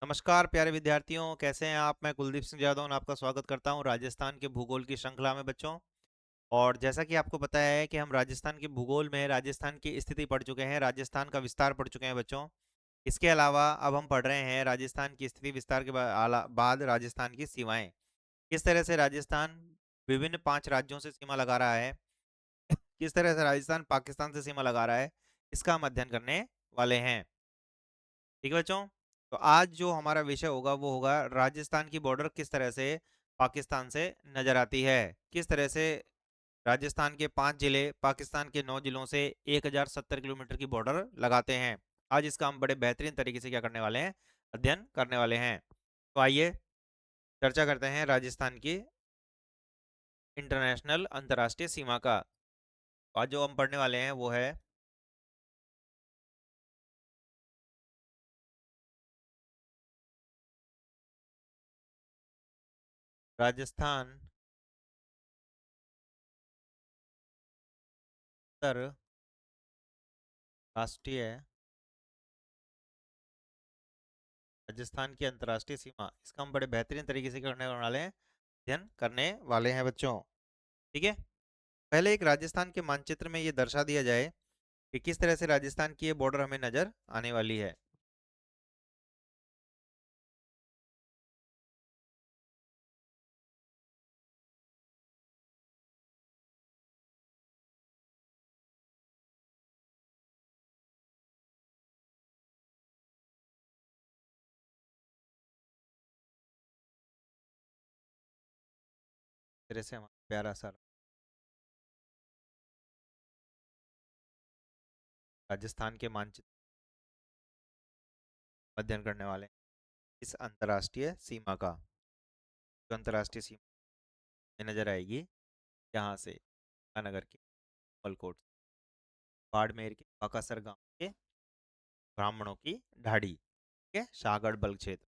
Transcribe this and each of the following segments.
नमस्कार प्यारे विद्यार्थियों, कैसे हैं आप। मैं कुलदीप सिंह जादौन आपका स्वागत करता हूं राजस्थान के भूगोल की श्रृंखला में बच्चों। और जैसा कि आपको पता है कि हम राजस्थान के भूगोल में राजस्थान की स्थिति पढ़ चुके हैं, राजस्थान का विस्तार पढ़ चुके हैं बच्चों। इसके अलावा अब हम पढ़ रहे हैं राजस्थान की स्थिति विस्तार के बाद राजस्थान की सीमाएं। किस तरह से राजस्थान विभिन्न 5 राज्यों से सीमा लगा रहा है, किस तरह से राजस्थान पाकिस्तान से सीमा लगा रहा है, इसका हम अध्ययन करने वाले हैं। ठीक है बच्चों। तो आज जो हमारा विषय होगा वो होगा राजस्थान की बॉर्डर किस तरह से पाकिस्तान से नजर आती है, किस तरह से राजस्थान के 5 जिले पाकिस्तान के 9 जिलों से 1070 किलोमीटर की बॉर्डर लगाते हैं। आज इसका हम बड़े बेहतरीन तरीके से क्या करने वाले हैं, अध्ययन करने वाले हैं। तो आइए चर्चा करते हैं राजस्थान की इंटरनेशनल अंतर्राष्ट्रीय सीमा का। आज जो हम पढ़ने वाले हैं वो है राजस्थान अंतरराष्ट्रीय राजस्थान की अंतर्राष्ट्रीय सीमा, इसका हम बड़े बेहतरीन तरीके से करने वाले हैं, अध्ययन करने वाले हैं बच्चों। ठीक है। पहले एक राजस्थान के मानचित्र में ये दर्शा दिया जाए कि किस तरह से राजस्थान की ये बॉर्डर हमें नजर आने वाली है। इस तरह से हमारा प्यारा सा राजस्थान के मानचित्र अध्ययन करने वाले हैं इस अंतर्राष्ट्रीय सीमा का। जो अंतर्राष्ट्रीय सीमा नजर आएगी यहाँ से नगर के मलकोट, बाड़मेर के बाकासर गांव के ब्राह्मणों की ढाड़ी के शाहगढ़ बल क्षेत्र।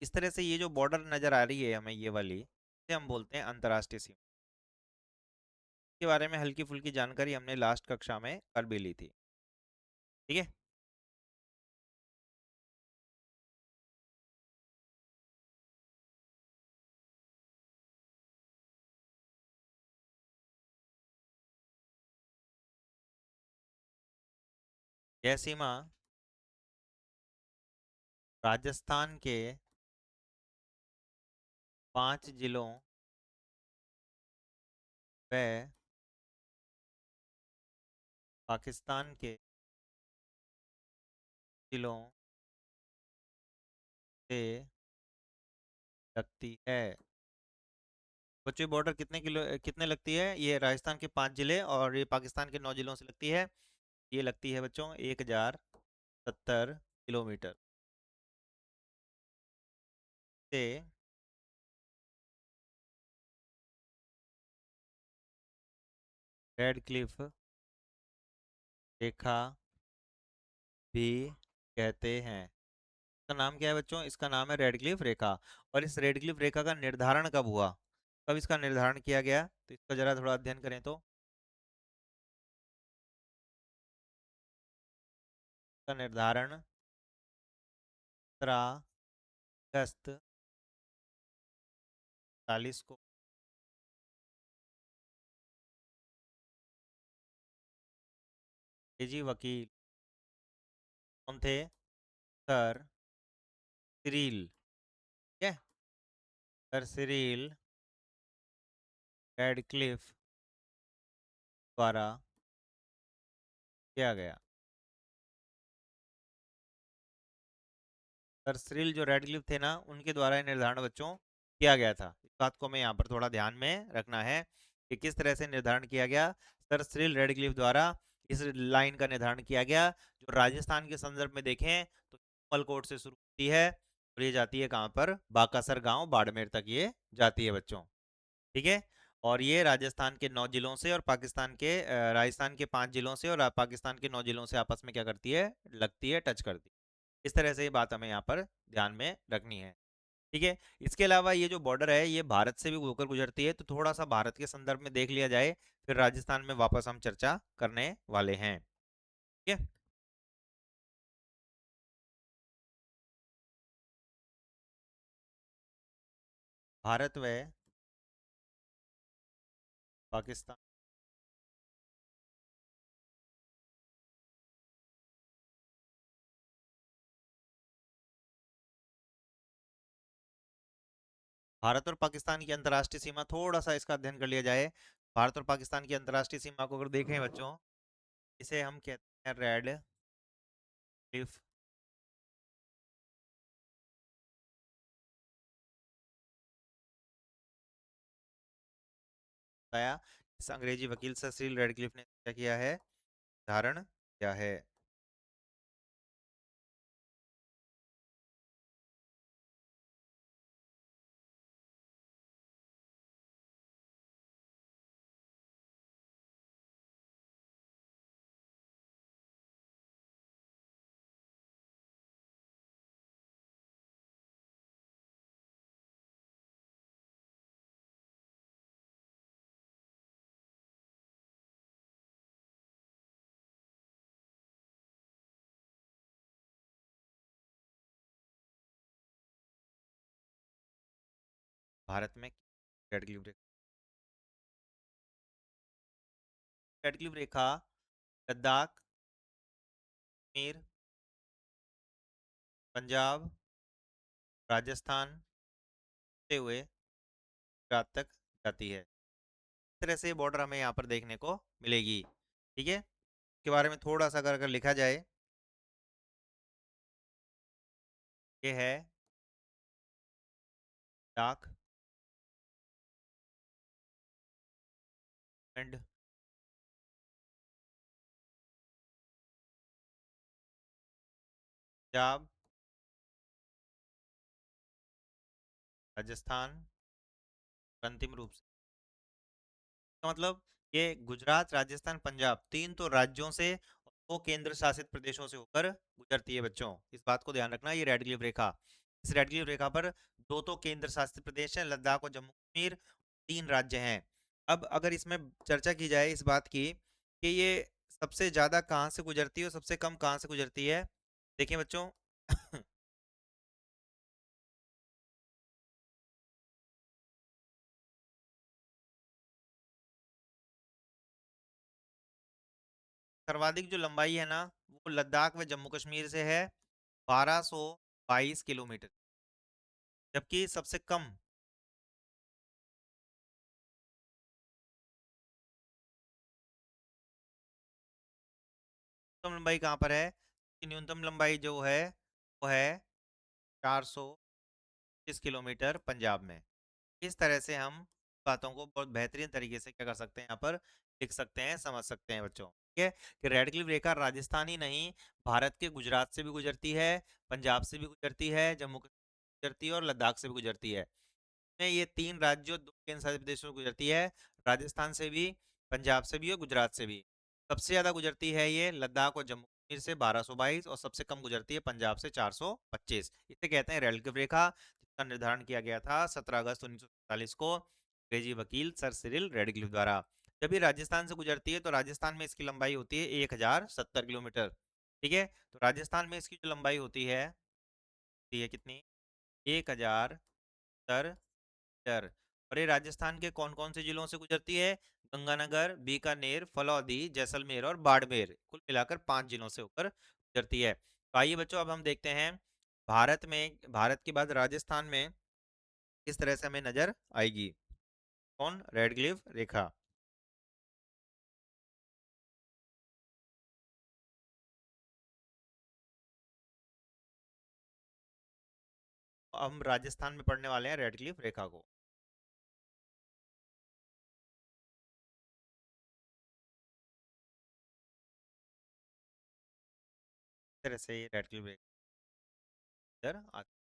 इस तरह से ये जो बॉर्डर नजर आ रही है हमें, ये वाली, इसे हम बोलते हैं अंतर्राष्ट्रीय सीमा। के बारे में हल्की फुल्की जानकारी हमने लास्ट कक्षा में कर भी ली थी। ठीक है। यह सीमा राजस्थान के 5 जिलों व पाकिस्तान के जिलों से लगती है। बच्चों बॉर्डर कितने लगती है, ये राजस्थान के 5 जिले और ये पाकिस्तान के 9 जिलों से लगती है। ये लगती है बच्चों 1070 किलोमीटर से। रेड क्लिफ रेखा भी कहते हैं। इसका नाम क्या है बच्चों, इसका नाम है रेड क्लिफ रेखा। और इस रेड क्लिफ रेखा का निर्धारण कब हुआ, कब इसका निर्धारण किया गया, तो इसका जरा थोड़ा अध्ययन करें तो। इसका निर्धारण 17 अगस्त 1940 को अंग्रेजी वकील कौन थे, सर सिरिल। ठीक है, सर सिरिल रेडक्लिफ द्वारा किया गया। सर सिरिल जो रेडक्लिफ थे ना, उनके द्वारा ये निर्धारण बच्चों किया गया था। इस बात को मैं यहाँ पर थोड़ा ध्यान में रखना है कि किस तरह से निर्धारण किया गया। सर सिरिल रेडक्लिफ द्वारा इस लाइन का निर्धारण किया गया, जो राजस्थान के संदर्भ में देखें तो उमलकोट से शुरू होती है और ये जाती है कहाँ पर, बाकासर गांव बाड़मेर तक ये जाती है बच्चों। ठीक है। और ये राजस्थान के 9 जिलों से और पाकिस्तान के राजस्थान के 5 जिलों से और पाकिस्तान के 9 जिलों से आपस में क्या करती है, लगती है, टच करती है। इस तरह से ये बात हमें यहाँ पर ध्यान में रखनी है। ठीक है। इसके अलावा ये जो बॉर्डर है ये भारत से भी होकर गुजरती है, तो थोड़ा सा भारत के संदर्भ में देख लिया जाए, फिर राजस्थान में वापस हम चर्चा करने वाले हैं। ठीक है। भारत व पाकिस्तान। भारत और पाकिस्तान की अंतर्राष्ट्रीय सीमा, थोड़ा सा इसका अध्ययन कर लिया जाए। भारत और पाकिस्तान की अंतर्राष्ट्रीय सीमा को अगर देखें बच्चों, इसे हम कहते हैं रेड क्लिफ। बताया, इस अंग्रेजी वकील सर सिरिल रेडक्लिफ ने क्या किया है, धारण किया है। भारत में रेडक्लिफ रेखा, रेडक्लिफ रेखा लद्दाख, कश्मीर, पंजाब, राजस्थान से हुए गुजरात तक जाती है। इस तरह से बॉर्डर हमें यहाँ पर देखने को मिलेगी। ठीक है, इसके बारे में थोड़ा सा अगर लिखा जाए, ये है लद्दाख एंड पंजाब, राजस्थान, अंतिम रूप से, इसका मतलब ये गुजरात, राजस्थान, पंजाब, तीन तो राज्यों से और दो केंद्र शासित प्रदेशों से होकर गुजरती है बच्चों। इस बात को ध्यान रखना, ये रेड क्लिफ रेखा, इस रेड क्लिफ रेखा पर दो तो केंद्र शासित प्रदेश हैं, लद्दाख और जम्मू कश्मीर, तीन राज्य हैं। अब अगर इसमें चर्चा की जाए इस बात की कि ये सबसे ज्यादा कहाँ से गुजरती है और सबसे कम कहाँ से गुजरती है, देखिए बच्चों। सर्वाधिक जो लंबाई है ना, वो लद्दाख व जम्मू कश्मीर से है, 1222 किलोमीटर। जबकि सबसे कम न्यूनतम लंबाई कहाँ पर है, कि न्यूनतम लंबाई जो है वो है 425 किलोमीटर पंजाब में। इस तरह से हम बातों को बहुत बेहतरीन तरीके से क्या कर सकते हैं, यहाँ पर लिख सकते हैं, समझ सकते हैं बच्चों। ठीक है, कि रेड क्लिफ रेखा राजस्थान ही नहीं, भारत के गुजरात से भी गुजरती है, पंजाब से भी गुजरती है, जम्मू कश्मीर से गुजरती है और लद्दाख से भी गुजरती है। में ये तीन राज्यों, दो केंद्र शासित प्रदेशों में गुजरती है, राजस्थान से भी, पंजाब से भी और गुजरात से भी। सबसे ज्यादा गुजरती है ये लद्दाख और जम्मू कश्मीर से 1222, और सबसे कम गुजरती है पंजाब से 425। इसे कहते हैं रेलवे रेखा, जिसका निर्धारण किया गया था 17 अगस्त 1947 को अंग्रेजी वकील सर सिरिल रेडक्लिफ द्वारा। जब ये राजस्थान से गुजरती है तो राजस्थान में इसकी लंबाई होती है 1070 किलोमीटर। ठीक है, तो राजस्थान में इसकी जो लंबाई होती है कितनी, 1070 मीटर। और ये राजस्थान के कौन कौन से जिलों से गुजरती है, गंगानगर, बीकानेर, फलौदी, जैसलमेर और बाड़मेर, कुल मिलाकर 5 जिलों से होकर गुजरती है। तो आइए बच्चों, अब हम देखते हैं भारत में, भारत के बाद राजस्थान में किस तरह से हमें नजर आएगी, कौन, रेड क्लिफ रेखा। हम राजस्थान में पढ़ने वाले हैं रेड क्लिफ रेखा को। इस तरह से ये रेड क्लिफ रेखा इधर आती है।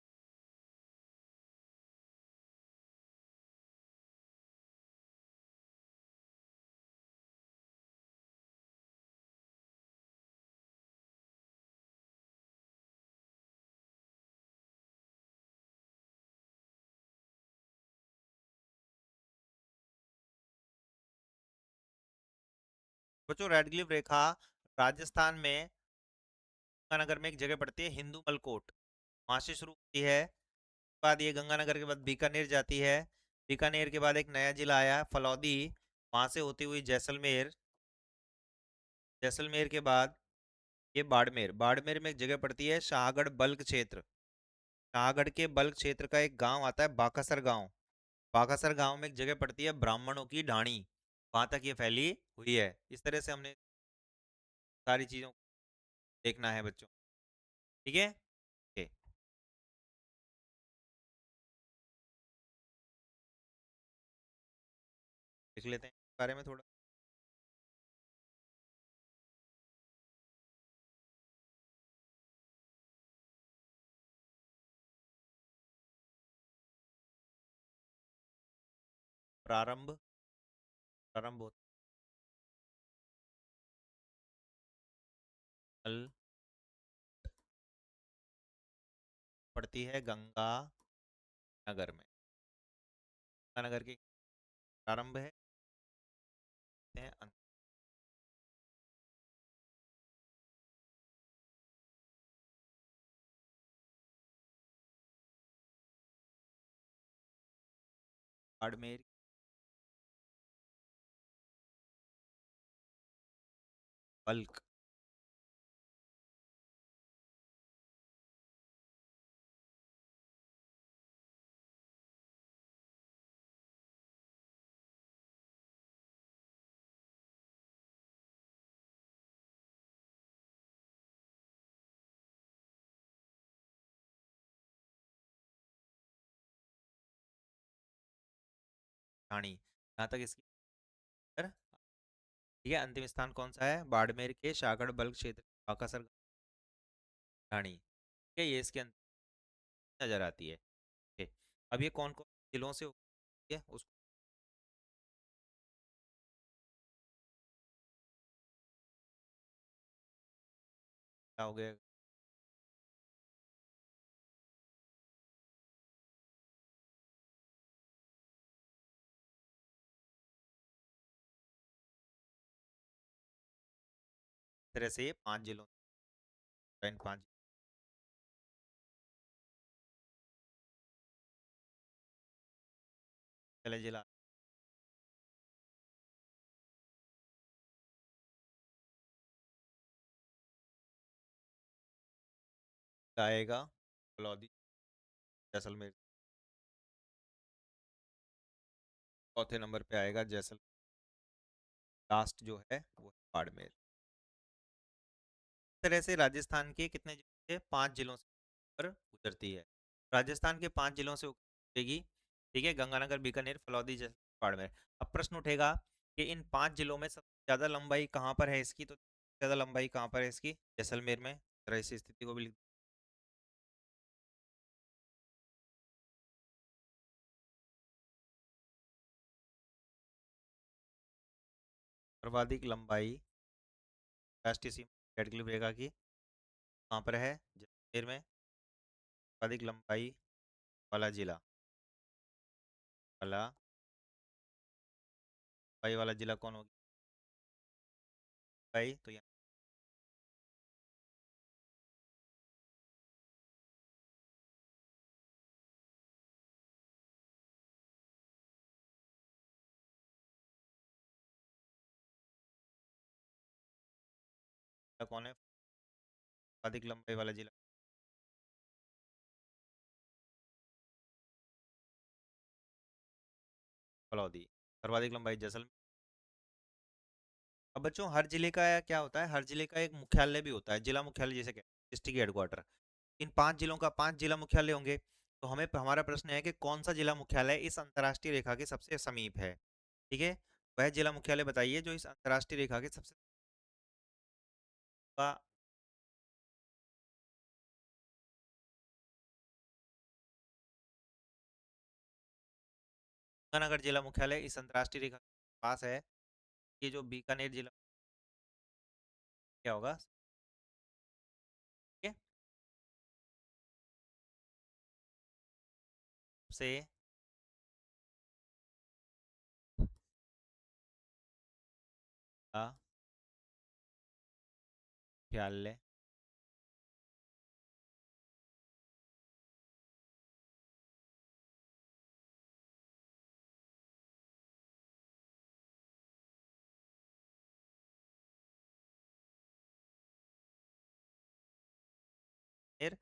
बच्चों, रेड क्लिफ रेखा राजस्थान में गंगानगर में एक जगह पड़ती है, हिंदू मलकोट, वहां से शुरू होती है। बाद ये गंगानगर के बाद बीकानेर जाती है। बीकानेर के बाद एक नया जिला आया फलौदी, वहां से होती हुई जैसलमेर। जैसलमेर के बाद ये बाड़मेर। बाड़मेर में एक जगह पड़ती है शाहगढ़ बल्क क्षेत्र। शाहगढ़ के बल्क क्षेत्र का एक गांव आता है बाकासर गांव। बाकासर गांव में एक जगह पड़ती है ब्राह्मणों की ढाणी, वहां तक ये फैली हुई है। इस तरह से हमने सारी चीजों को देखना है बच्चों। ठीक है, ओके। देख लेते हैं इस बारे में थोड़ा। प्रारंभ, प्रारंभ होता है, जल पड़ती है गंगा नगर में। गंगा नगर की प्रारंभ है अंत। बाड़मेर बल्क, ढाणी, यहाँ तक इसकी उत्तर। ठीक है, अंतिम स्थान कौन सा है? बाड़मेर के शाहगढ़ बल्क क्षेत्र, बाकासर ढाणी। ठीक है, ये इसके अंदर नजर आती है। ठीक है, अब ये कौन कौन जिलों से होती है उसको क्या हो गया? इस तरह से ये 5 जिलों, इन 5 पहले जिला आएगा फलौदी, जैसलमेर। चौथे नंबर पे आएगा जैसल। लास्ट जो है वो है बाड़मेर। इस तरह से राजस्थान के कितने जिले से? 5 जिलों से होकर गुजरती है। राजस्थान के 5 जिलों से होकर गुजरेगी। ठीक है, गंगानगर, बीकानेर, फलौदी, जैसलमेर, बाड़मेर। अब प्रश्न उठेगा कि इन 5 जिलों में सबसे ज्यादा लंबाई कहाँ पर है इसकी? तो ज्यादा लंबाई कहाँ पर है इसकी? जैसलमेर में। जरा इस स्थिति को भी लिख। सर्वाधिक लंबाई राष्ट्रीय सीमा कैटेगरी रेखा की कहाँ पर है? जैसलमेर में। सर्वाधिक लंबाई वाला जिला वाला लंबाई वाला जिला कौन होगा भाई? तो यहाँ कौन है सर्वाधिक लंबाई वाला जिला? फलौदी। सर्वाधिक लंबाई जैसलमेर। अब बच्चों हर जिले का क्या होता है? हर जिले का एक मुख्यालय भी होता है, जिला मुख्यालय जिसे कहते हैं, डिस्ट्रिक्ट हेडक्वार्टर। इन 5 जिलों का 5 जिला मुख्यालय होंगे। तो हमें हमारा प्रश्न है कि कौन सा जिला मुख्यालय इस अंतर्राष्ट्रीय रेखा के सबसे समीप है? ठीक है, वह जिला मुख्यालय बताइए जो इस अंतर्राष्ट्रीय रेखा के सबसे का। गंगानगर जिला मुख्यालय इस अंतर्राष्ट्रीय रेखा के पास है। ये जो बीकानेर जिला क्या होगा? ठीक है, से का मुख्यालय फिर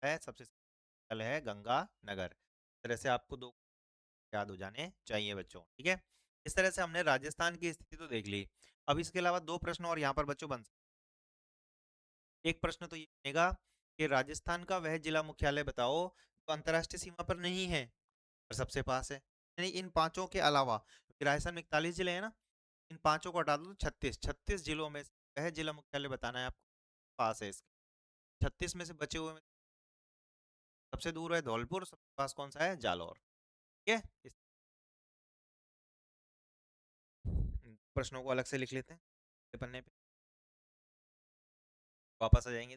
है सबसे कल है गंगा नगर। इस तरह से आपको दो याद हो जाने चाहिए बच्चों, ठीक है। इस तरह से हमने राजस्थान की स्थिति तो देख ली। अब इसके अलावा दो प्रश्न और यहाँ पर बच्चों बन सकते हैं। एक प्रश्न तो ये बनेगा कि राजस्थान का वह जिला मुख्यालय बताओ जो अंतर्राष्ट्रीय सीमा पर नहीं है और सबसे पास है। यानी इन पांचों के अलावा, क्योंकि राजस्थान में 41 जिले हैं ना, इन पांचों को हटा दो तो 36 जिलों में से वह जिला मुख्यालय बताना है आपको पास है इसके। 36 में से बचे हुए में सबसे दूर है धौलपुर, सबसे पास कौन सा है? जालौर, ठीक है। इस प्रश्नों को अलग से लिख लेते हैं पन्ने पे, वापस आ जाएंगे।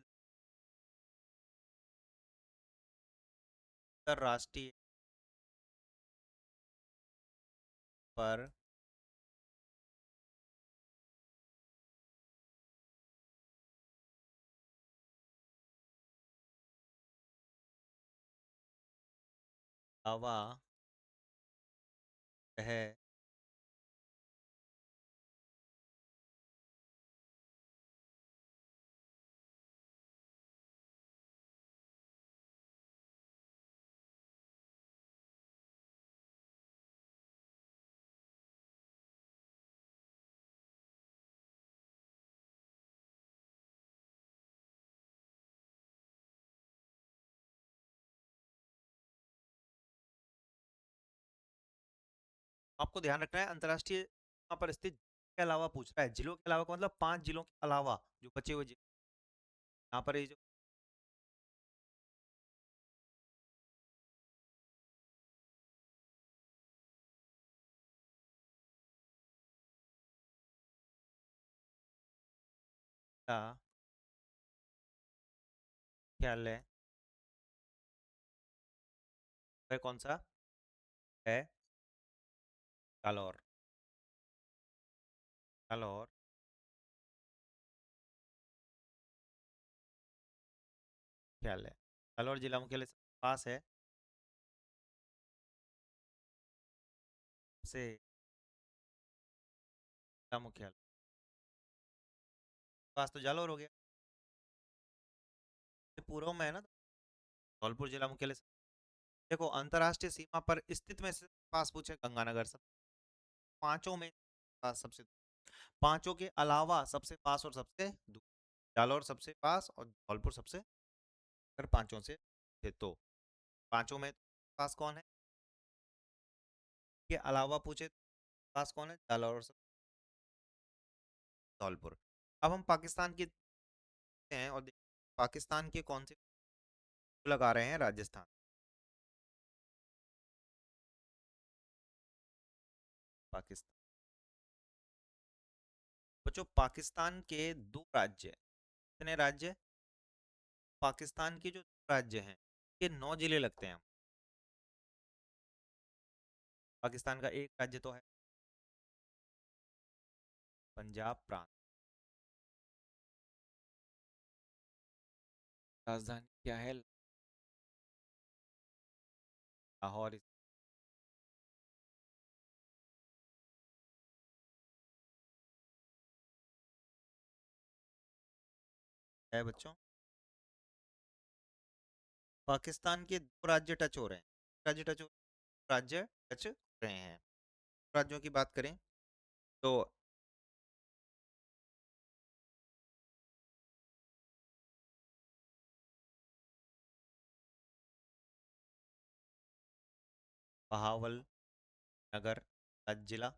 अंतरराष्ट्रीय पर हवा है आपको ध्यान रखना है अंतर्राष्ट्रीय सीमा पर स्थित के अलावा पूछ रहा है, जिलों के अलावा का मतलब 5 जिलों के अलावा जो बचे हुए जिले यहाँ पर ये जो मुख्यालय है कौन सा है? जालौर। जालौर मुख्यालय, जालौर जिला मुख्यालय से पास है से जिला मुख्यालय पास तो जालौर हो गया। ये पूर्व में है ना, धौलपुर जिला मुख्यालय से। देखो अंतर्राष्ट्रीय सीमा पर स्थित में से पास पूछे गंगानगर, सब पांचों में पास सबसे, पांचों के अलावा सबसे पास और सबसे दूर, जालौर सबसे पास और धौलपुर सबसे, अगर पांचों से थे तो पांचों में पास कौन है? के अलावा पूछे तो पास कौन है? जालौर और धौलपुर। अब हम पाकिस्तान की हैं और पाकिस्तान के कौन से लगा रहे हैं? राजस्थान। पाकिस्तान बच्चों, पाकिस्तान के दो राज्य हैं। कितने राज्य? पाकिस्तान के जो राज्य हैं ये 9 जिले लगते हैं। पाकिस्तान का एक राज्य तो है पंजाब प्रांत। राजधानी क्या है? लाहौर है बच्चों। पाकिस्तान के दो राज्य टच हो रहे हैं। राज्य टच हो राज्य टच हो रहे हैं। राज्यों की बात करें तो बहावल नगर जिला,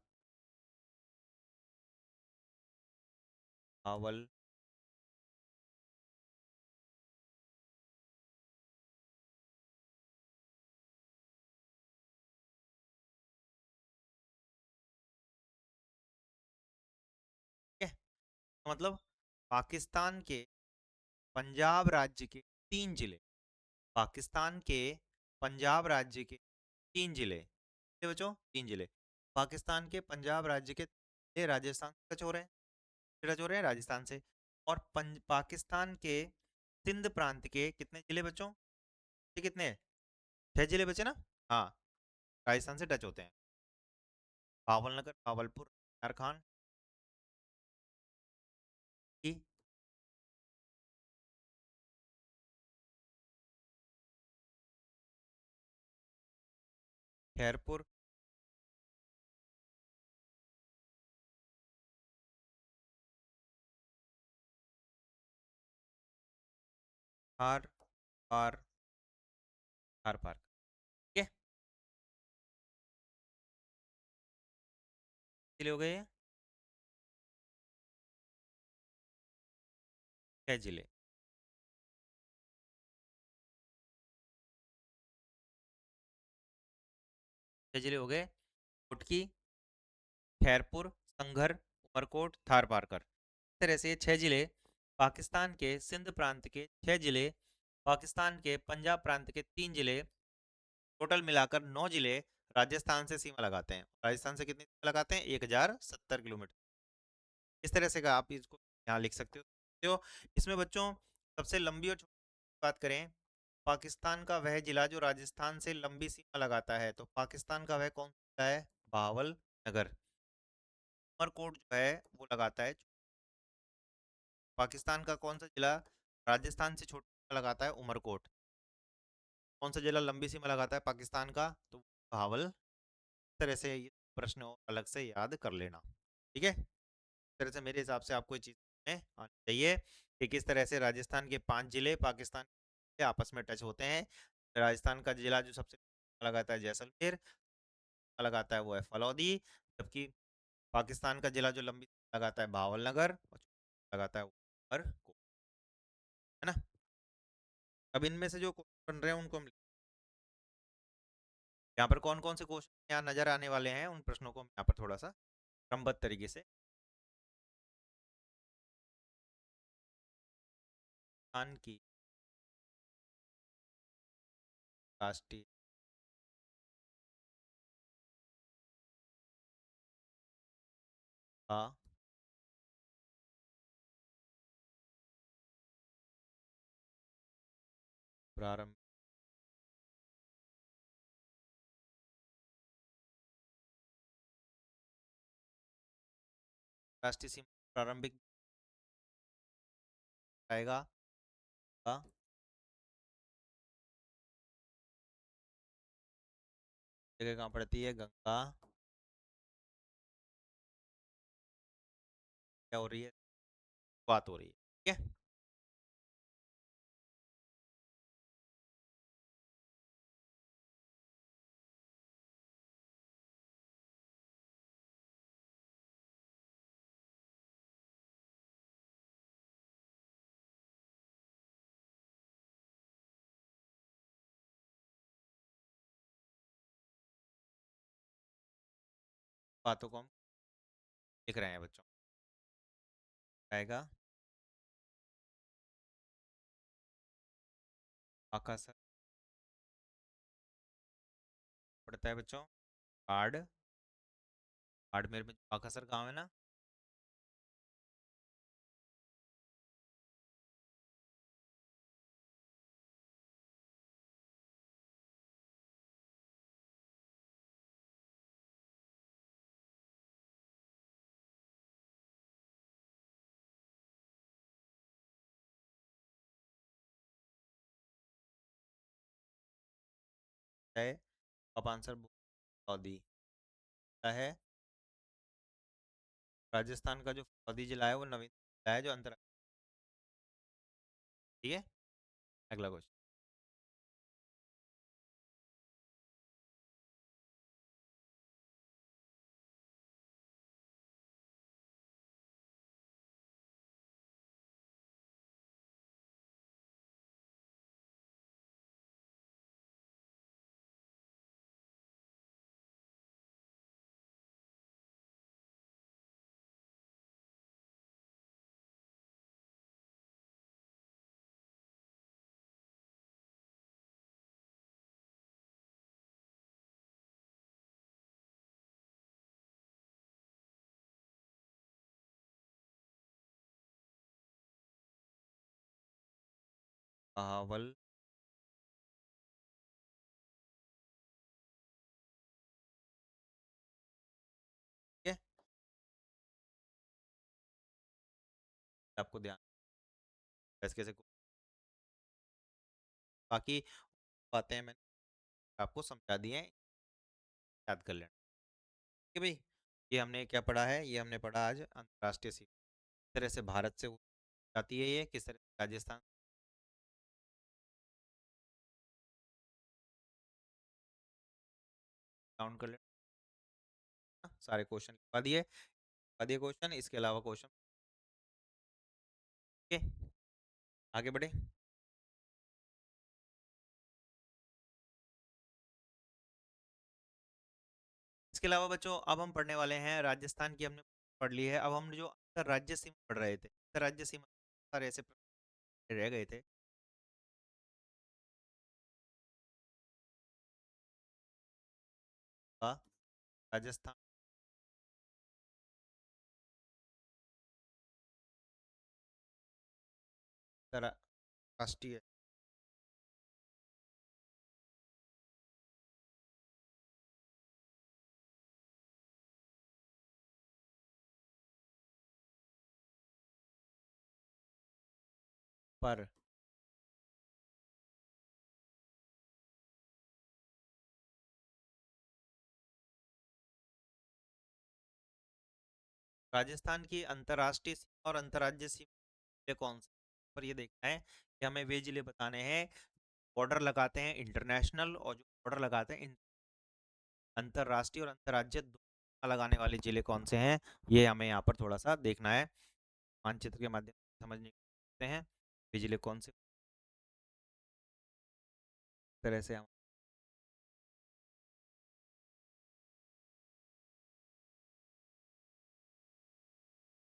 बहावल है। मतलब पाकिस्तान के पंजाब राज्य के 3 जिले, पाकिस्तान के पंजाब राज्य के 3 जिले, ये बच्चों 3 जिले पाकिस्तान के पंजाब राज्य के, ये राजस्थान से टच हो रहे हैं, टच हो रहे हैं राजस्थान से। और पाकिस्तान के सिंध प्रांत के कितने जिले बच्चों? ये कितने? 6 जिले बचे ना। हाँ, राजस्थान से टच होते हैं। भावलनगर, भावलपुर, झारखंड की खैरपुर, हार पार, हार पार। ठीक है, जिले हो गए, 6 जिले। 6 जिले हो गए, कुटकी, खैरपुर, संघर, उमरकोट, थार पारकर। इस तरह से 6 जिले पाकिस्तान के सिंध प्रांत के, 6 जिले पाकिस्तान के पंजाब प्रांत के, 3 जिले, टोटल मिलाकर 9 जिले राजस्थान से सीमा लगाते हैं। राजस्थान से कितनी सीमा लगाते हैं? 1070 किलोमीटर। इस तरह से का आप इसको यहाँ लिख सकते हो। तो इसमें बच्चों सबसे लंबी और छोटी बात करें, पाकिस्तान का वह जिला जो राजस्थान से लंबी सीमा लगाता है, तो पाकिस्तान का वह कौन सा जिला है? भावल नगर। उमरकोट जो है वो लगाता है, पाकिस्तान का कौन सा जिला राजस्थान से छोटी सीमा लगाता है? उमरकोट। कौन सा जिला लंबी सीमा लगाता है पाकिस्तान का? तो भावल। इस तरह से ये प्रश्न और अलग से याद कर लेना। ठीक है, इस तरह से मेरे हिसाब से आपको ये चीज़ में आनी चाहिए कि किस तरह से राजस्थान के 5 जिले पाकिस्तान के आपस में टच होते हैं। राजस्थान का जिला जो सबसे लगाता है जैसलमेर, लगाता है वो है फलौदी, जबकि पाकिस्तान का जिला जो लंबी लगाता है भावल नगर, और लगाता है वो उमरकोट। है ना? अब इनमें से जो क्वेश्चन बन रहे हैं उनको हम यहाँ पर कौन कौन से क्वेश्चन यहाँ नजर आने वाले हैं, उन प्रश्नों को हम यहाँ पर थोड़ा सा क्रमबद्ध तरीके से। पाकिस्तान की राष्ट्रीय का प्रारंभ, राष्ट्रीय सीमा प्रारंभिक आएगा का जगह कहाँ पड़ती है? गंगा। क्या हो रही है? बात हो रही है। ठीक है, बातों को हम लिख रहे हैं बच्चों। आएगा आकाश पड़ता है बच्चों, बाढ़। बाड़मेर में आकासर गांव है ना। है, अब आंसर फौदी है। राजस्थान का जो फौदी जिला है वो नवीन जिला है जो अंतर। ठीक है, अगला क्वेश्चन। बहावल। ठीक है, आपको ध्यान कैसे कैसे बाकी बातें मैंने आपको समझा दी हैं। याद कर लेना। ठीक है भाई, ये हमने क्या पढ़ा है, ये हमने पढ़ा आज अंतर्राष्ट्रीय सीमा किस तरह से भारत से जाती है, ये किस तरह से राजस्थान काउंट कर लेना। सारे क्वेश्चन लिखवा दिए क्वेश्चन, इसके अलावा क्वेश्चन। ठीक है, आगे बढ़े। इसके अलावा बच्चों अब हम पढ़ने वाले हैं, राजस्थान की हमने पढ़ ली है, अब हम जो अंतर्राज्य सीमा पढ़ रहे थे, अंतर्राज्य सीमा सारे ऐसे रह गए थे। का राजस्थान राष्ट्रीय पर राजस्थान की अंतर्राष्ट्रीय सीमा और अंतर्राज्य सीमा कौन से पर ये देखना है कि हमें वे जिले बताने हैं बॉर्डर लगाते हैं इंटरनेशनल, और जो बॉर्डर लगाते हैं अंतर्राष्ट्रीय और अंतर्राज्य दोनों लगाने वाले जिले कौन से हैं, ये हमें यहाँ पर थोड़ा सा देखना है, मानचित्र के माध्यम से समझने की कोशिश करते हैं वे जिले कौन से तरह से हम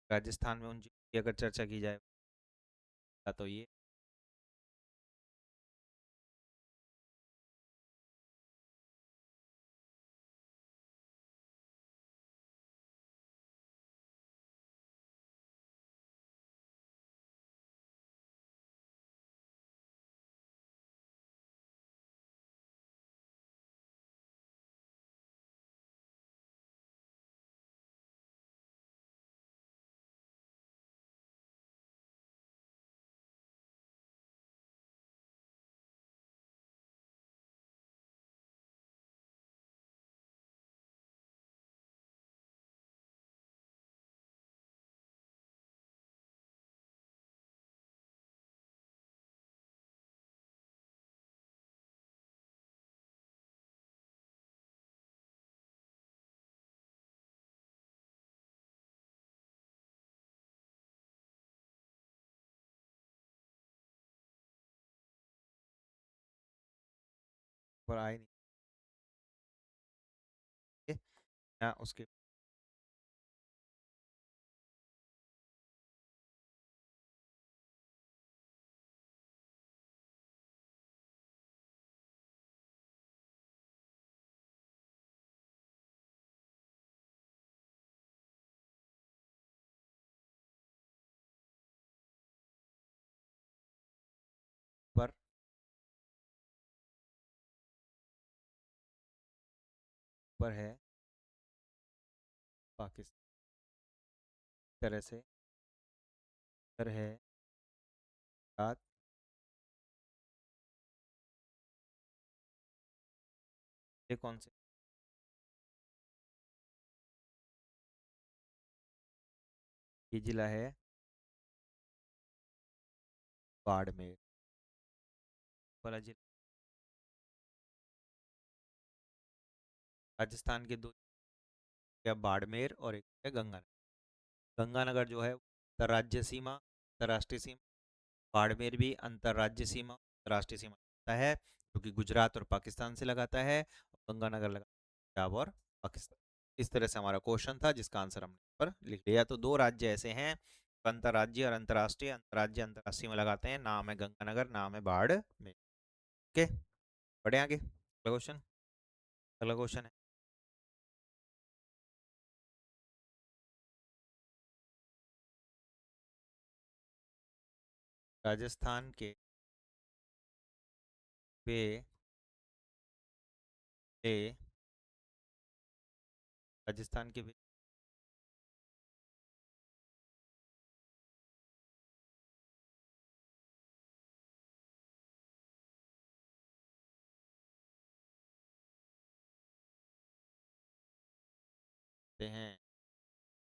राजस्थान में उन जिलों की अगर चर्चा की जाए तो ये पर आए नहीं है, या उसके पर पर है पाकिस्तान तरह से पर है रात ये कौन से ये जिला है बाड़मेर वाला जिला, राजस्थान के दो, या बाड़मेर और एक है गंगानगर। गंगानगर जो है अंतर्राज्य सीमा अंतर्राष्ट्रीय सीमा, बाड़मेर भी अंतर्राज्य सीमा अंतर्राष्ट्रीय सीमा लगता है, जो कि गुजरात और पाकिस्तान से लगाता है, और गंगानगर लगाता है पंजाब और पाकिस्तान। इस तरह से हमारा क्वेश्चन था जिसका आंसर हमने पर लिख लिया। तो दो राज्य ऐसे हैं जो अंतर्राज्य और अंतर्राष्ट्रीय, अंतर्राज्य अंतर्राष्ट्रीय में लगाते हैं, नाम है गंगानगर, नाम है बाड़मेर। ओके, बढ़े आगे, अगला क्वेश्चन। अगला क्वेश्चन है राजस्थान के वे ए राजस्थान के वे ते हैं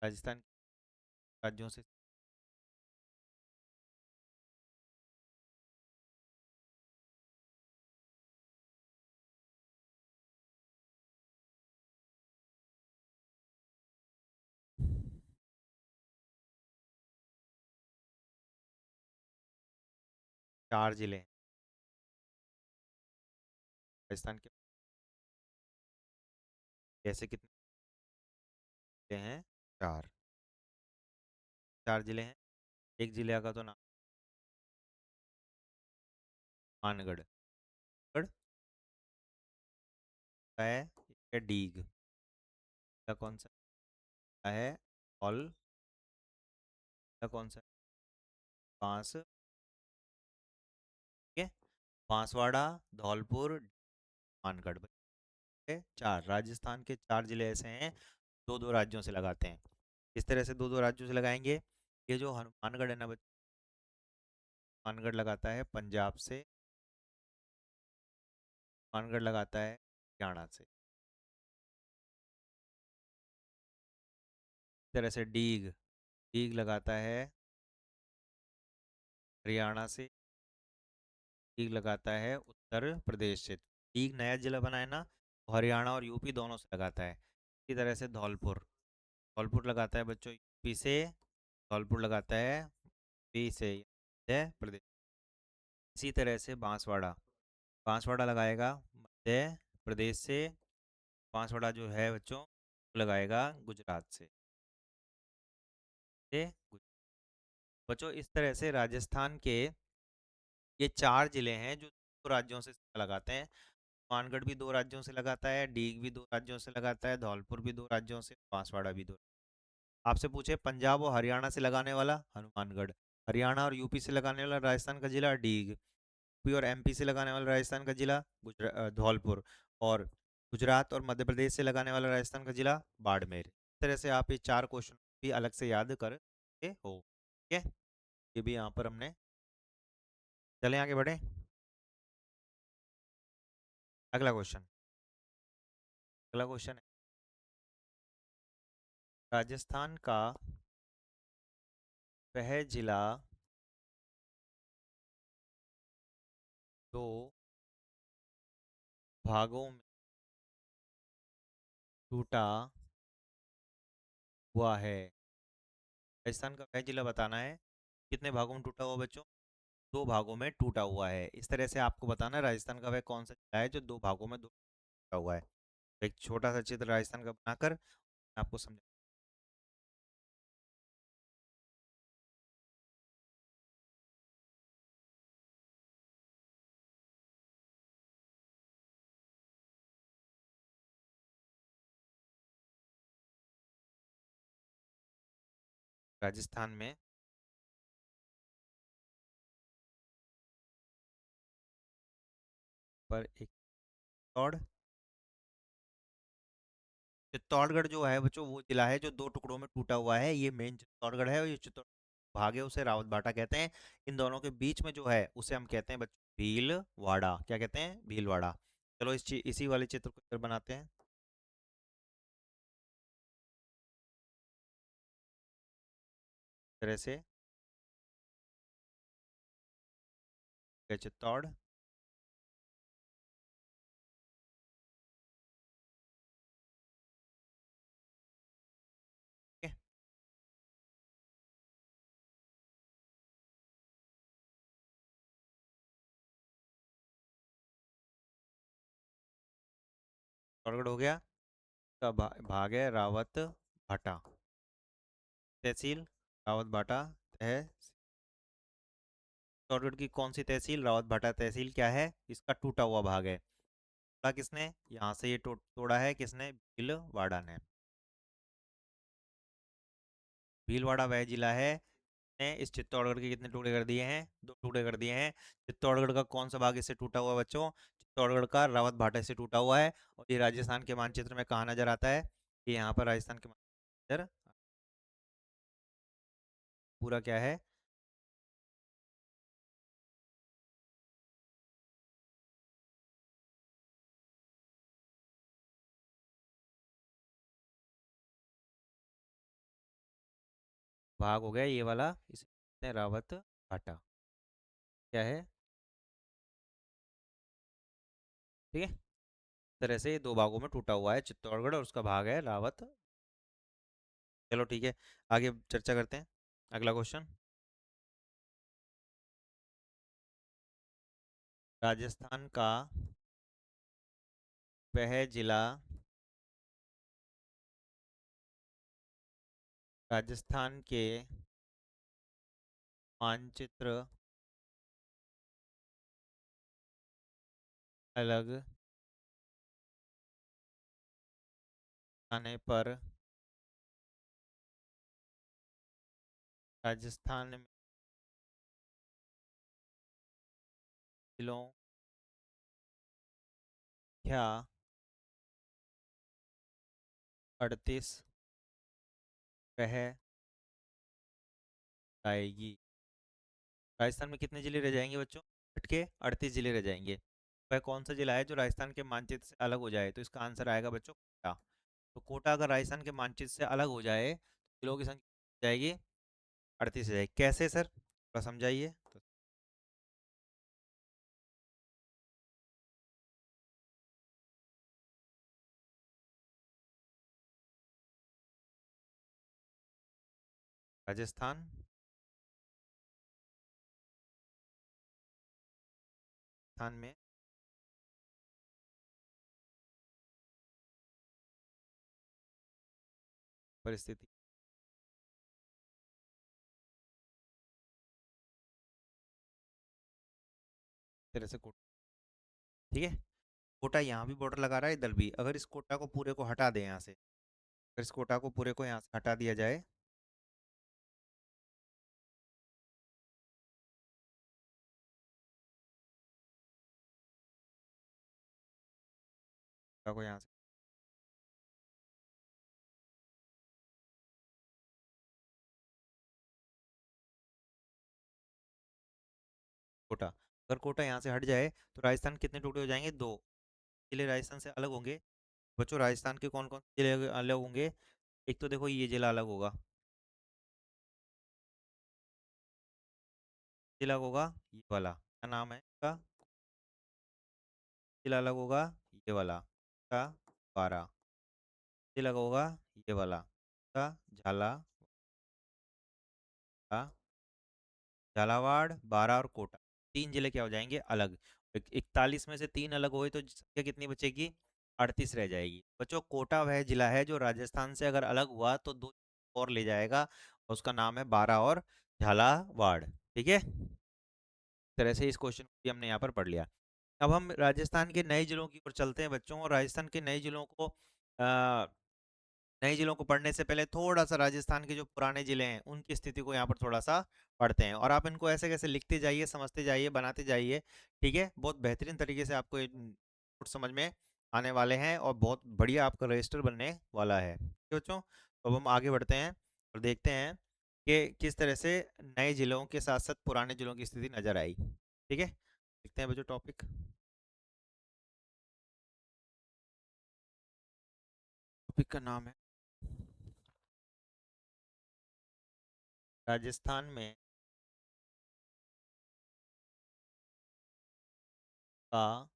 राजस्थान के राज्यों से। 4 जिले हैं राजस्थान के। ऐसे कितने जिले हैं? 4। 4 जिले हैं। एक जिले का तो नाम मानगढ़। गढ़ का है। एक है डीग का कौन सा है? और का कौन सा? बांस, ठीक है। बांसवाड़ा, धौलपुर, मानगढ़। है 4। राजस्थान के 4 जिले ऐसे हैं, दो दो राज्यों से लगाते हैं। किस तरह से दो दो राज्यों से लगाएंगे? ये जो हनुमानगढ़ है ना बच्चों, हनुमानगढ़ लगाता है पंजाब से, हनुमानगढ़ लगाता है हरियाणा से। इस तरह से डीग, डीग लगाता है हरियाणा से, डीग लगाता है उत्तर प्रदेश से। डीग नया जिला बनाए ना, तो हरियाणा और यूपी दोनों से लगाता है। इसी तरह से धौलपुर, धौलपुर लगाता है बच्चों यूपी से, धौलपुर लगाता है यूपी से मध्य प्रदेश। इसी तरह से बांसवाड़ा, बांसवाड़ा लगाएगा मध्य प्रदेश से, बांसवाड़ा जो है बच्चों वो लगाएगा गुजरात से। बच्चों इस तरह से राजस्थान के ये 4 जिले हैं जो 2 राज्यों से लगाते हैं। मानगढ़ भी 2 राज्यों से लगाता है, डीग भी 2 राज्यों से लगाता है, धौलपुर भी 2 राज्यों से, बांसवाड़ा भी 2। आपसे पूछे पंजाब और हरियाणा से लगाने वाला हनुमानगढ़, हरियाणा और यूपी से लगाने वाला राजस्थान का जिला डीग, यूपी और एमपी से लगाने वाला राजस्थान का जिला धौलपुर, और गुजरात और मध्य प्रदेश से लगाने वाला राजस्थान का जिला बाड़मेर। इस तरह से आप ये 4 क्वेश्चन भी अलग से याद कर के हो, ठीक है। ये भी यहाँ पर हमने, चले आगे बढ़े। अगला क्वेश्चन, अगला क्वेश्चन है राजस्थान का वह जिला दो भागों में टूटा हुआ है। राजस्थान का वह जिला बताना है कितने भागों में टूटा हुआ बच्चों? 2 भागों में टूटा हुआ है। इस तरह से आपको बताना है राजस्थान का वह कौन सा जिला है जो 2 भागों में टूटा हुआ है। एक छोटा सा चित्र राजस्थान का बनाकर मैं आपको समझा। राजस्थान में पर एक चित्तौड़, चित्तौड़गढ़ जो है बच्चों वो जिला है जो 2 टुकड़ों में टूटा हुआ है। ये मेन चित्तौड़गढ़ है, और ये चित्तौड़ भाग है उसे रावत भाटा कहते हैं। इन दोनों के बीच में जो है उसे हम कहते हैं बच्चों भीलवाड़ा। क्या कहते हैं? भीलवाड़ा। चलो इसी वाले चित्र को इधर बनाते हैं। इस तरह से चित्तौड़, ठीक है। चित्तौड़गढ़ हो गया। का भाग है रावत भाटा तहसील, रावत भाटा तहसील। चित्तौड़गढ़ की कौन सी तहसील? रावत भाटा तहसील क्या है? इसका टूटा हुआ भाग है। तोड़ा किसने? यहाँ से ये तोड़ा है किसने? भीलवाड़ा ने। भीलवाड़ा वह जिला है ने इस चित्तौड़गढ़ के कितने टुकड़े कर दिए हैं? 2 टुकड़े कर दिए हैं। चित्तौड़गढ़ का कौन सा भाग इससे टूटा हुआ है बच्चों? चित्तौड़गढ़ का रावत भाटा से टूटा हुआ है। और ये राजस्थान के मानचित्र में कहाँ नजर आता है? ये यहाँ पर राजस्थान के मानचित्र पूरा क्या है? भाग हो गया ये वाला, इसे रावत घाटा क्या है, ठीक है। इस तरह से ये दो भागों में टूटा हुआ है चित्तौड़गढ़, और उसका भाग है रावत। चलो ठीक है, आगे चर्चा करते हैं। अगला क्वेश्चन। राजस्थान का वह जिला, राजस्थान के मानचित्र अलग आने पर राजस्थान में जिलों क्या 38 रह जाएगी। राजस्थान में कितने जिले रह जाएंगे बच्चों, हट के 38 जिले रह जाएंगे। वह कौन सा जिला है जो राजस्थान के मानचित्र से अलग हो जाए, तो इसका आंसर आएगा बच्चों कोटा। तो कोटा अगर राजस्थान के मानचित्र से अलग हो जाए तो जिलों की संख्या हो जाएगी 38 हो जाएगी। कैसे सर, थोड़ा समझाइए तो। राजस्थान स्थान में परिस्थिति तरह से कोटा, ठीक है। कोटा यहाँ भी बॉर्डर लगा रहा है, इधर भी। अगर इस कोटा को पूरे को हटा दें यहाँ से, अगर इस कोटा को पूरे को यहाँ से हटा दिया जाए, कोटा को यहाँ से कोटा, अगर कोटा यहाँ से हट जाए तो राजस्थान कितने टुकड़े हो जाएंगे, दो जिले राजस्थान से अलग होंगे। बच्चों राजस्थान के कौन कौन से जिले अलग होंगे, एक तो देखो ये जिला अलग होगा, जिला अलग होगा, ये वाला क्या नाम है इसका, जिला अलग होगा, ये वाला का 12, जिला अलग होगा, ये वाला का झाला का झालावाड़ 12 और कोटा, तीन जिले क्या हो जाएंगे अलग। 41 में से तीन अलग हुए तो संख्या कितनी बचेगी, 38 रह जाएगी। बच्चों कोटा वह जिला है जो राजस्थान से अगर अलग हुआ तो दो और ले जाएगा, और उसका नाम है 12 और झालावाड़, ठीक है। इस तरह से इस क्वेश्चन को भी हमने यहाँ पर पढ़ लिया। अब हम राजस्थान के नए जिलों की ओर चलते हैं बच्चों, और राजस्थान के नए जिलों को नए जिलों को पढ़ने से पहले थोड़ा सा राजस्थान के जो पुराने जिले हैं उनकी स्थिति को यहाँ पर थोड़ा सा पढ़ते हैं, और आप इनको ऐसे कैसे लिखते जाइए, समझते जाइए, बनाते जाइए, ठीक है। बहुत बेहतरीन तरीके से आपको ये नोट समझ में आने वाले हैं, और बहुत बढ़िया आपका रजिस्टर बनने वाला है, ठीक है बच्चों। तो अब हम आगे बढ़ते हैं और देखते हैं कि किस तरह से नए जिलों के साथ साथ पुराने जिलों की स्थिति नजर आई, ठीक है। देखते हैं बच्चों टॉपिक। टॉपिक का नाम है राजस्थान में का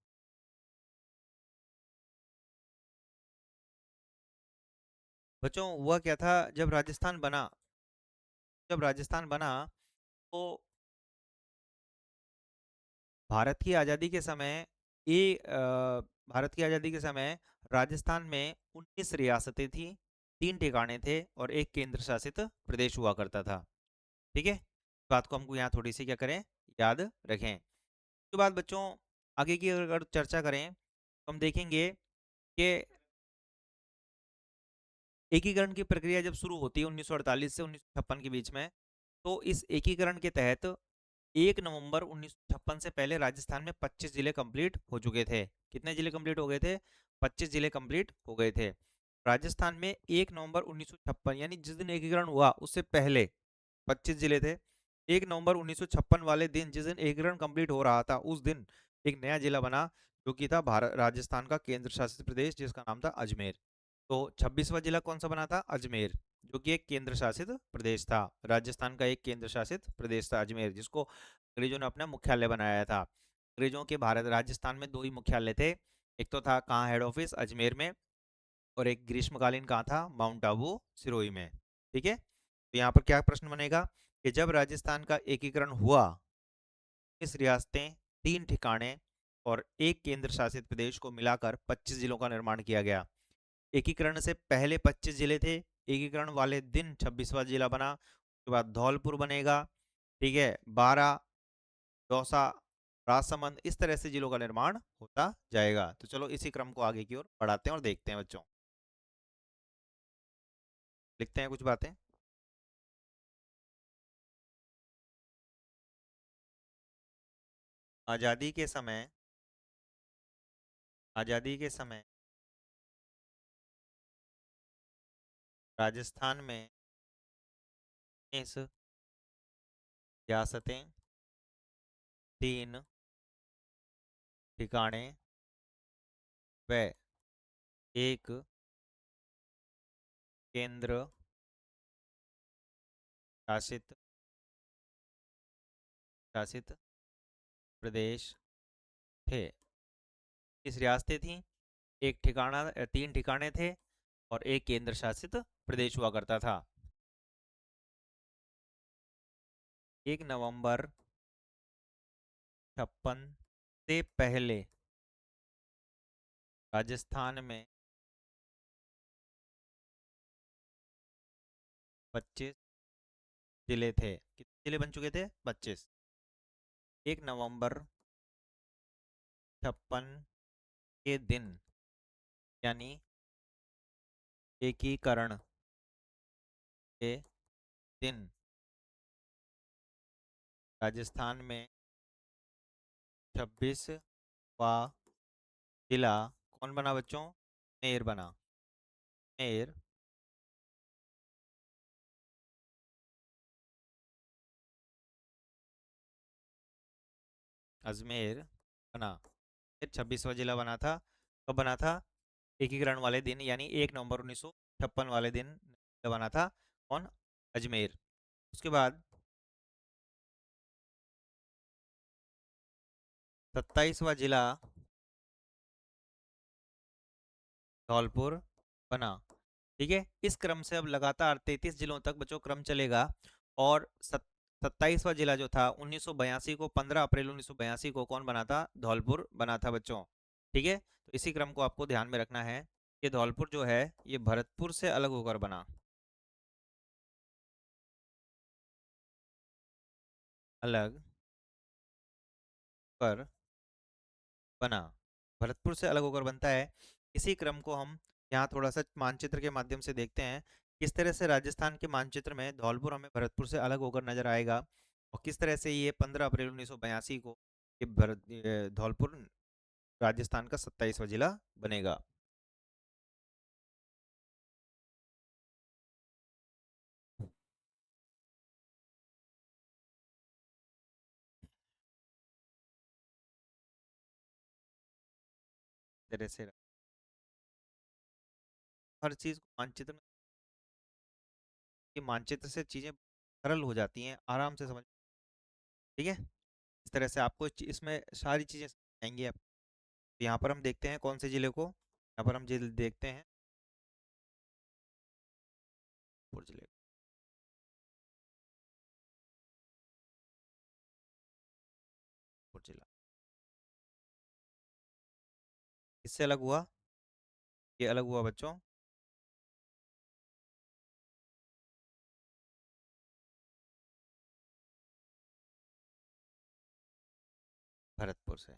बच्चों हुआ क्या था जब राजस्थान बना, जब राजस्थान बना तो भारत की आज़ादी के समय भारत की आज़ादी के समय राजस्थान में 19 रियासतें थी, तीन ठिकाने थे और एक केंद्र शासित प्रदेश हुआ करता था, ठीक है। इस बात को हमको यहाँ थोड़ी सी क्या करें, याद रखें। उसके बाद बच्चों आगे की अगर चर्चा करें तो हम देखेंगे कि एकीकरण की प्रक्रिया जब शुरू होती है 1948 से 1956 के बीच में, तो इस एकीकरण के तहत 1 नवंबर 1956 से पहले राजस्थान में 25 जिले कंप्लीट हो चुके थे। कितने जिले कंप्लीट हो गए थे, 25 जिले कंप्लीट हो गए थे राजस्थान में। 1 नवंबर 1956 यानी जिस दिन एकीकरण हुआ उससे पहले 25 जिले थे। 1 नवंबर 1956 वाले दिन जिस दिन एकीकरण कंप्लीट हो रहा था उस दिन एक नया जिला बना, जो कि था भारत राजस्थान का केंद्र शासित प्रदेश, जिसका नाम था अजमेर। तो 26वां जिला कौन सा बना था, अजमेर। जो कि एक केंद्र शासित प्रदेश था। राजस्थान का एक केंद्र शासित प्रदेश था अजमेर, जिसको अंग्रेजों ने अपना मुख्यालय बनाया था। अंग्रेजों के भारत राजस्थान में दो ही मुख्यालय थे। एक तो था कहाँ, हेड ऑफिस अजमेर में, और एक ग्रीष्मकालीन कहाँ था, माउंट आबू सिरोही में। ठीक है, तो यहाँ पर क्या प्रश्न बनेगा कि जब राजस्थान का एकीकरण हुआ, इस रियासतें, तीन ठिकाने और एक केंद्र शासित प्रदेश को मिलाकर 25 जिलों का निर्माण किया गया। एकीकरण से पहले 25 जिले थे, एकीकरण वाले दिन 26वां जिला बना। उसके बाद धौलपुर बनेगा, ठीक है, 12, दौसा, राजसमंद, इस तरह से जिलों का निर्माण होता जाएगा। तो चलो इसी क्रम को आगे की ओर बढ़ाते हैं और देखते हैं बच्चों। लिखते हैं कुछ बातें। आजादी के समय, आजादी के समय राजस्थान में इस रियासतें, तीन ठिकाने व एक केंद्र शासित शासित प्रदेश थे। इस रियासतें थीं, एक ठिकाना, तीन ठिकाने थे और एक केंद्र शासित प्रदेश हुआ करता था। 1 नवंबर 56 से पहले राजस्थान में 25 जिले थे। कितने जिले बन चुके थे? 25। 1 नवंबर 56 के दिन, यानी एकीकरण के दिन, राजस्थान में 26वां जिला कौन बना बच्चों? मेर बना। मेर, अजमेर बना। फिर 26वां जिला बना था। कब बना था? एकीकरण वाले दिन, यानी 1 नवंबर 1956 वाले दिन बना था। कौन? अजमेर। उसके बाद 27वां जिला धौलपुर बना। ठीक है, इस क्रम से अब लगातार 33 जिलों तक बच्चों क्रम चलेगा। और 27वां जिला जो था 1982 को, 15 अप्रैल 1982 को कौन बना था? धौलपुर बना था बच्चों। ठीक है, तो इसी क्रम को आपको ध्यान में रखना है कि धौलपुर जो है ये भरतपुर से अलग होकर बना। अलग कर बना, भरतपुर से अलग होकर बनता है। इसी क्रम को हम यहाँ थोड़ा सा मानचित्र के माध्यम से देखते हैं, किस तरह से राजस्थान के मानचित्र में धौलपुर हमें भरतपुर से अलग होकर नजर आएगा, और किस तरह से ये 15 अप्रैल 1982 को ये धौलपुर राजस्थान का 27वां जिला बनेगा। इस तरह से हर चीज को मानचित्र में, कि मानचित्र से चीजें सरल हो जाती हैं, आराम से समझ। ठीक है, इस तरह से आपको इसमें सारी चीजें समझ आएंगी। अब यहाँ पर हम देखते हैं कौन से जिले को, यहाँ पर हम जिले देखते हैं जयपुर जिले, जयपुर जिला किससे अलग हुआ? ये अलग हुआ बच्चों भरतपुर से।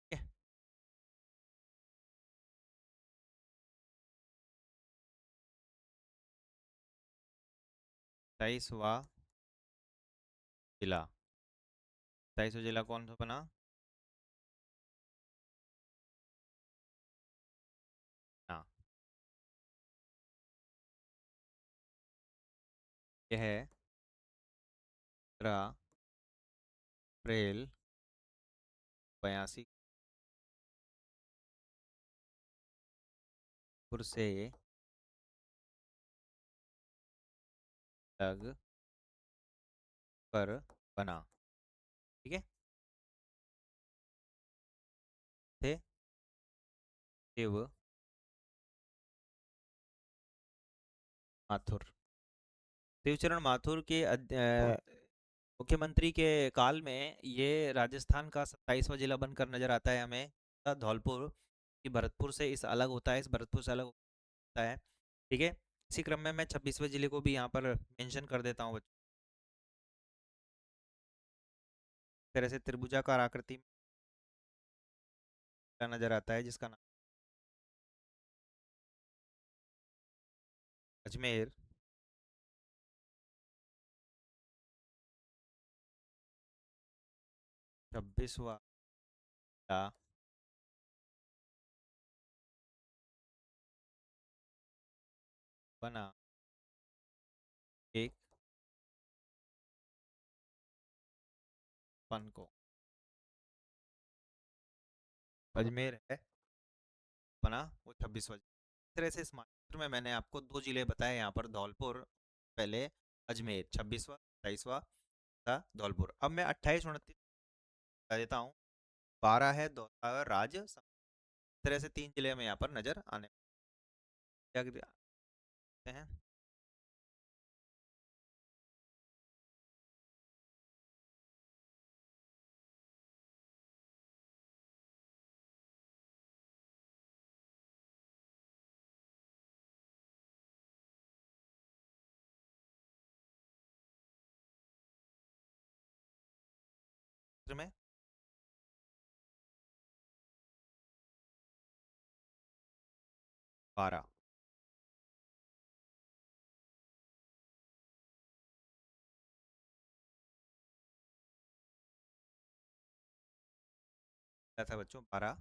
ठीक है, 27वां जिला, 27वां जिला कौन सा बना? हाँ, यह है 15 अप्रैल 1982 पुर से लग कर बना। ठीक है। थे शिव माथुर। शिवचरण माथुर के मुख्यमंत्री के काल में ये राजस्थान का 27वां जिला बनकर नजर आता है हमें। धौलपुर की भरतपुर से इस अलग होता है, इस भरतपुर से अलग होता है। ठीक है। इसी क्रम में मैं 26वें जिले को भी यहाँ पर मेंशन कर देता हूँ बच्चों। इस तरह से त्रिभुजाकार आकृति में नजर आता है जिसका नाम अजमेर। 26वां जिला बना एक पन को। अजमेर है, बना वो 26वां। इस तरह से इस मानचित्र में मैंने आपको दो जिले बताए यहाँ पर, धौलपुर पहले, अजमेर 26वां, 27वां था धौलपुर। अब मैं 28 29 बता देता हूँ। 12 है दौसा राज। इस तरह से तीन जिले में यहाँ पर नजर आने क्या कहते हैं। चित्र में 12 क्या था बच्चों, 12।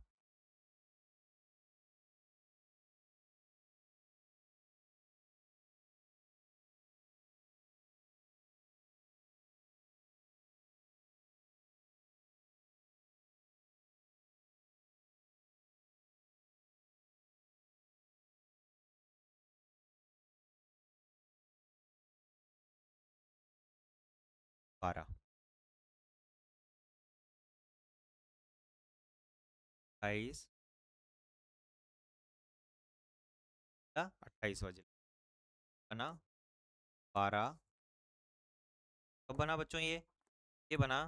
बारह 28 या 28वां जिला बना। 12 कब बना बच्चों ये बना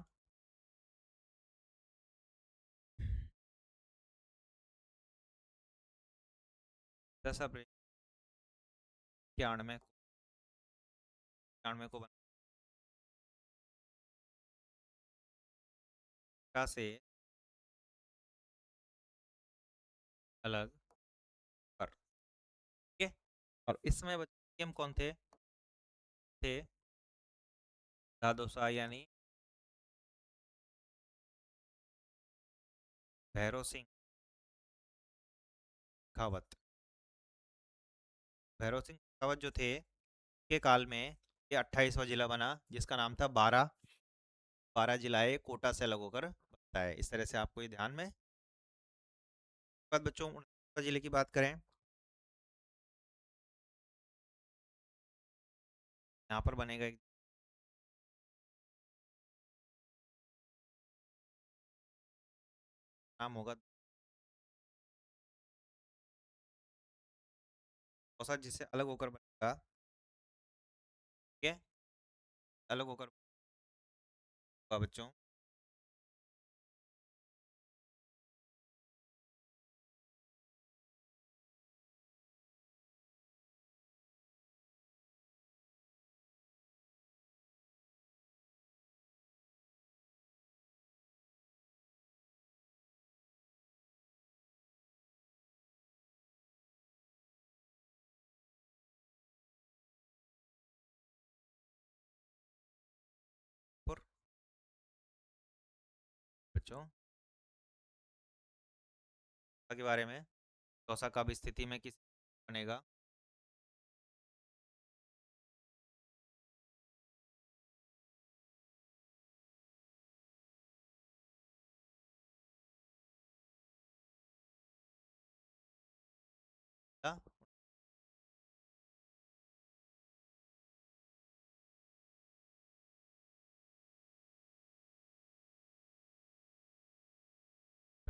10 अप्रैल 91 91 को बना से अलग कर। ठीक है। और इसमें बच्चे हम कौन थे दादोसा यानी भैरव सिंह शेखावत। भैरव सिंह शेखावत जो थे के काल में ये 28वां जिला बना जिसका नाम था 12 जिलाए कोटा से अलग होकर बनता है। इस तरह से आपको ये ध्यान में। बाद बच्चों 29वां जिले की बात करें, यहाँ पर बनेगा एक नाम होगा दौसा, जिससे अलग होकर बनेगा। ठीक है। अलग होकर होगा बच्चों पर बच्चों के बारे में। दौसा कब स्थिति में किस बनेगा।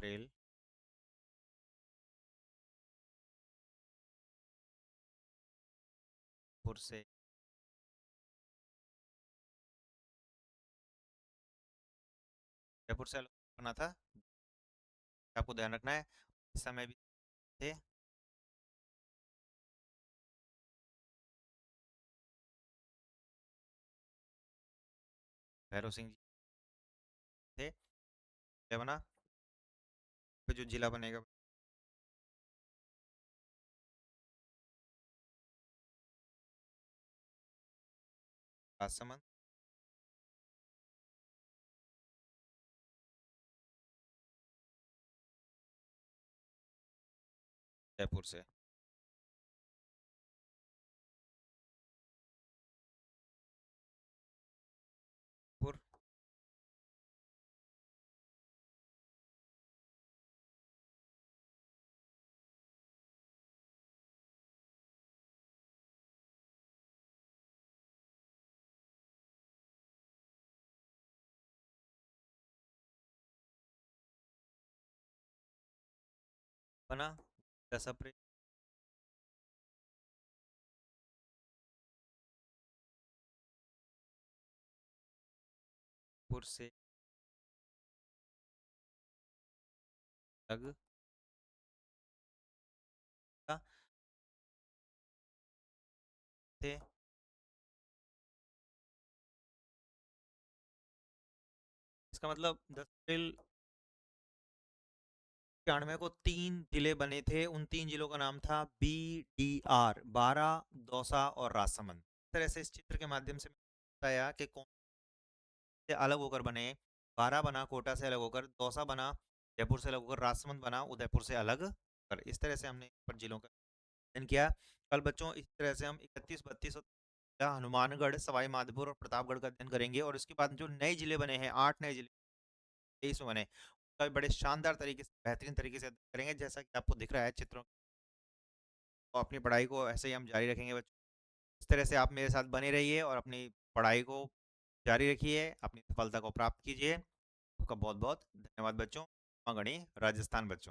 अप्रैल पुर से जयपुर से अलग करना था, आपको ध्यान रखना है। इस समय भी थे भैरव सिंह जी थे। क्या बना फिर जो जिला बनेगा? राजसमंद। जयपुर से। पुर। बना 10 अप्रैल पुर से अलग था, थे। इसका मतलब 10 अप्रैल 91 को 3 जिले बने थे, उन 3 जिलों का नाम था BDR, बारा, दौसा और राजसमंद। इस तरह से इस चित्र के माध्यम से मैंने बताया कि कौन से अलग होकर बने। बारा बना कोटा से अलग होकर, दौसा बना जयपुर से अलग होकर, राजसमंद बना उदयपुर से अलग कर। इस तरह से हमने पर जिलों का अध्ययन किया। कल बच्चों इस तरह से हम 31, 32 और हनुमानगढ़, सवाई माधोपुर और प्रतापगढ़ का अध्ययन करेंगे, और उसके बाद जो नए जिले बने हैं, 8 नए जिले 23 में बने, उसका भी बड़े शानदार तरीके से, बेहतरीन तरीके से अध्ययन करेंगे, जैसा कि आपको दिख रहा है चित्रों। तो अपनी पढ़ाई को ऐसे ही हम जारी रखेंगे बच्चों। इस तरह से आप मेरे साथ बने रहिए और अपनी पढ़ाई को जारी रखिए, अपनी सफलता को प्राप्त कीजिए। आपका बहुत बहुत धन्यवाद बच्चों। माँ गणी राजस्थान बच्चों।